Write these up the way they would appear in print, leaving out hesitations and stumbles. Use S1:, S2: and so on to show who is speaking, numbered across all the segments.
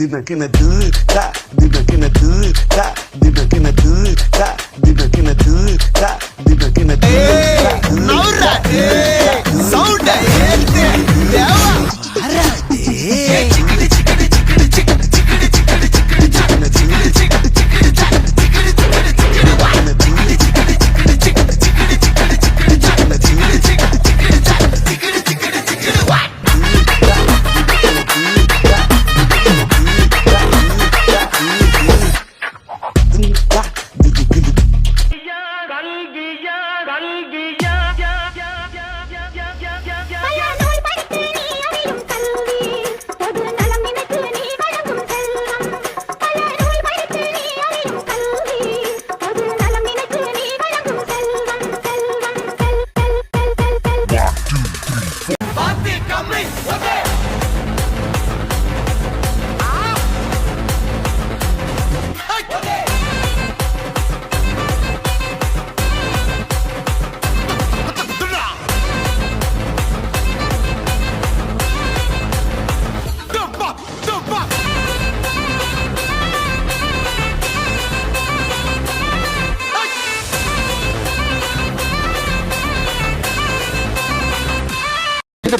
S1: dinakina du ta dinakina du ta dinakina du ta dinakina du ta dinakina du naura sound helte dewa arade chikidi chikidi chikidi chikidi chikidi chikidi chikidi chikidi chikidi chikidi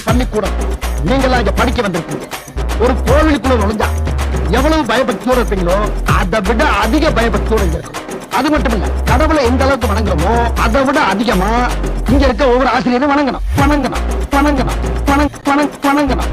S2: பள்ளிக்கூடம் நீங்களா இங்க படிக்க வந்திருக்கீங்க. ஒரு கோவிலுக்குள்ள நுழைஞ்சா எவ்வளவு பயபக்தியோட இருப்பீங்களோ அதை விட அதிக பயபக்தியோட இருக்கும். அது மட்டும் இல்ல, கடவுளை எந்த அளவுக்கு வணங்குறோமோ அதை விட அதிகமா இங்க இருக்க ஒவ்வொரு ஆசிரியரும் வணங்கணும் வணங்கணும் வணங்கணும் வணங்கணும்.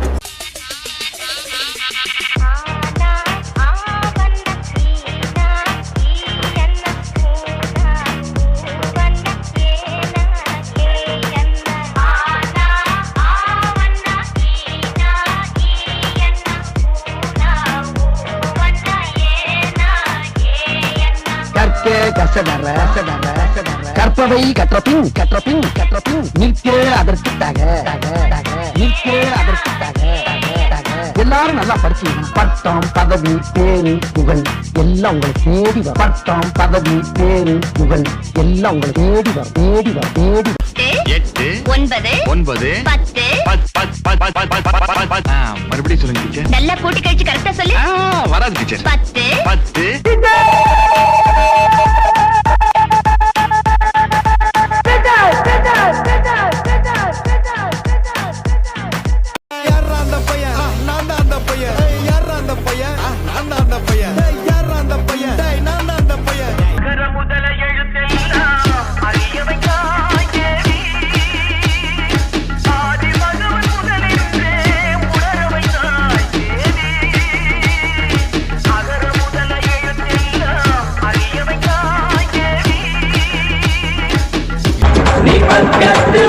S2: கற்பவை கற்றபின் நிற்கே அதற்கு தக எல்லாரும் நல்லா படிச்சீங்க. பட்டம் பதவி பேரு புகழ் எல்லாம் உங்களை தேடி வரும். பட்டம் பதவி பேரு புகழ் எல்லாம் உங்களை தேடி வரும்.
S3: 8 9 மறுபடியும் சொல்லுங்க டீச்சர்.
S4: நல்லா கூட்டி கழிச்சு கரெக்டா சொல்லு.
S3: வராது டீச்சர். 10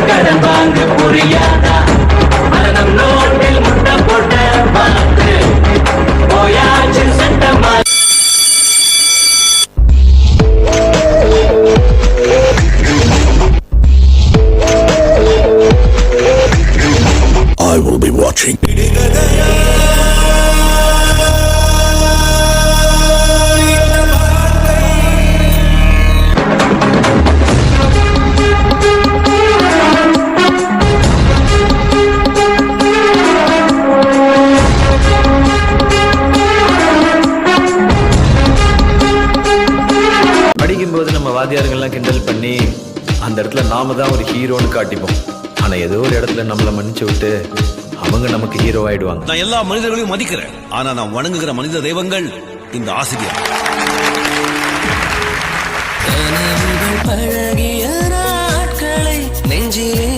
S5: கடம்பாங்கு புரியாதா மரணம் நோட்டில் முட்டை போட்ட பார்த்து போயாச்சு சட்டமா.
S6: I will be watching.
S7: படிக்கும்போது நம்ம வாத்தியாருங்கெல்லாம் கிண்டல் பண்ணி அந்த இடத்துல நாம தான் ஒரு ஹீரோன்னு காட்டிப்போம். ஆனா ஏதோ ஒரு இடத்துல நம்மளை மன்னிச்சு விட்டு அவங்க நமக்கு ஹீரோ ஆயிடுவாங்க.
S8: நான் எல்லா மனிதர்களையும் மதிக்கிறேன். ஆனா நான் வணங்குகிற மனித தெய்வங்கள் இந்த ஆசிரியர்.
S5: பழகிய நாட்களை நெஞ்சிலே